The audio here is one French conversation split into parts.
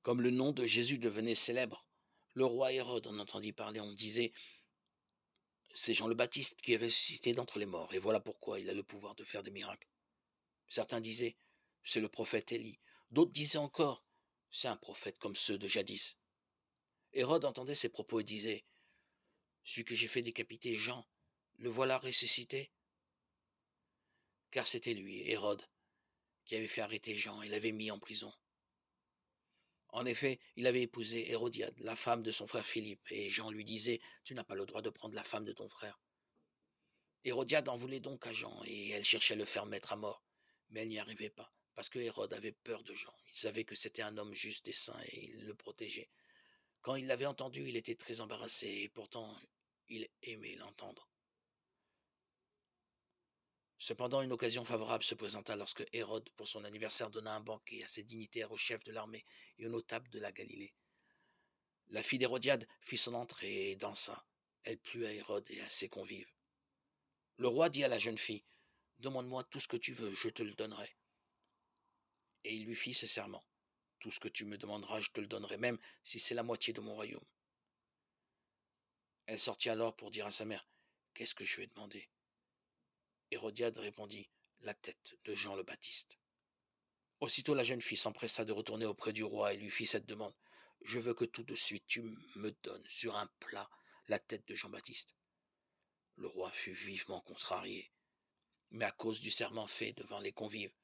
Comme le nom de Jésus devenait célèbre, le roi Hérode en entendit parler. On disait: «C'est Jean le Baptiste qui est ressuscité d'entre les morts, et voilà pourquoi il a le pouvoir de faire des miracles». Certains disaient: «C'est le prophète Élie». D'autres disaient encore: «C'est un prophète comme ceux de jadis». Hérode entendait ces propos et disait: «Celui que j'ai fait décapiter, Jean, le voilà ressuscité?» Car c'était lui, Hérode, qui avait fait arrêter Jean et l'avait mis en prison. En effet, il avait épousé Hérodiade, la femme de son frère Philippe, et Jean lui disait: «Tu n'as pas le droit de prendre la femme de ton frère». Hérodiade en voulait donc à Jean, et elle cherchait à le faire mettre à mort. Mais elle n'y arrivait pas, parce que Hérode avait peur de Jean. Il savait que c'était un homme juste et saint, et il le protégeait. Quand il l'avait entendu, il était très embarrassé, et pourtant il aimait l'entendre. Cependant, une occasion favorable se présenta lorsque Hérode, pour son anniversaire, donna un banquet à ses dignitaires, aux chefs de l'armée et aux notables de la Galilée. La fille d'Hérodiade fit son entrée et dansa. Elle plut à Hérode et à ses convives. Le roi dit à la jeune fille: «Demande-moi tout ce que tu veux, je te le donnerai». Et il lui fit ce serment: «Tout ce que tu me demanderas, je te le donnerai, même si c'est la moitié de mon royaume». Elle sortit alors pour dire à sa mère: «Qu'est-ce que je vais demander?» Hérodiade répondit: «La tête de Jean le Baptiste». Aussitôt la jeune fille s'empressa de retourner auprès du roi et lui fit cette demande: «Je veux que tout de suite tu me donnes sur un plat la tête de Jean-Baptiste». Le roi fut vivement contrarié, mais à cause du serment fait devant les convives,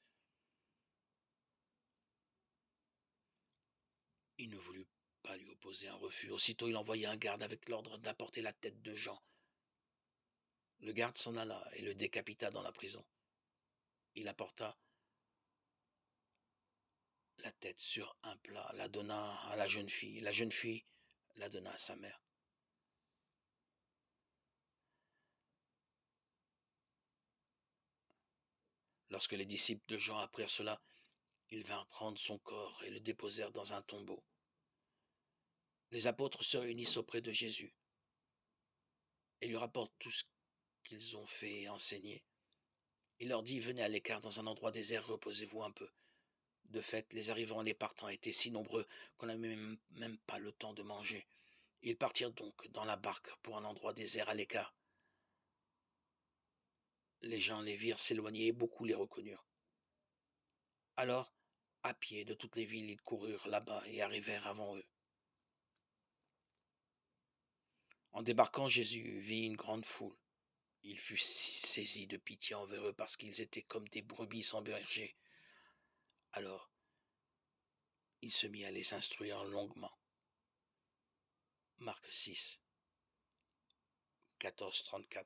il ne voulut pas lui opposer un refus. Aussitôt il envoya un garde avec l'ordre d'apporter la tête de Jean. Le garde s'en alla et le décapita dans la prison. Il apporta la tête sur un plat, la donna à la jeune fille la donna à sa mère. Lorsque les disciples de Jean apprirent cela, ils vinrent prendre son corps et le déposèrent dans un tombeau. Les apôtres se réunissent auprès de Jésus et lui rapportent tout ce qu'ils ont fait et enseigné. Il leur dit: «Venez à l'écart dans un endroit désert, reposez-vous un peu». De fait, les arrivants et les partants étaient si nombreux qu'on n'avait même pas le temps de manger. Ils partirent donc dans la barque pour un endroit désert à l'écart. Les gens les virent s'éloigner et beaucoup les reconnurent. Alors, à pied de toutes les villes, ils coururent là-bas et arrivèrent avant eux. En débarquant, Jésus vit une grande foule. Il fut saisi de pitié envers eux parce qu'ils étaient comme des brebis sans berger. Alors, il se mit à les instruire longuement. Marc 6, 14-34.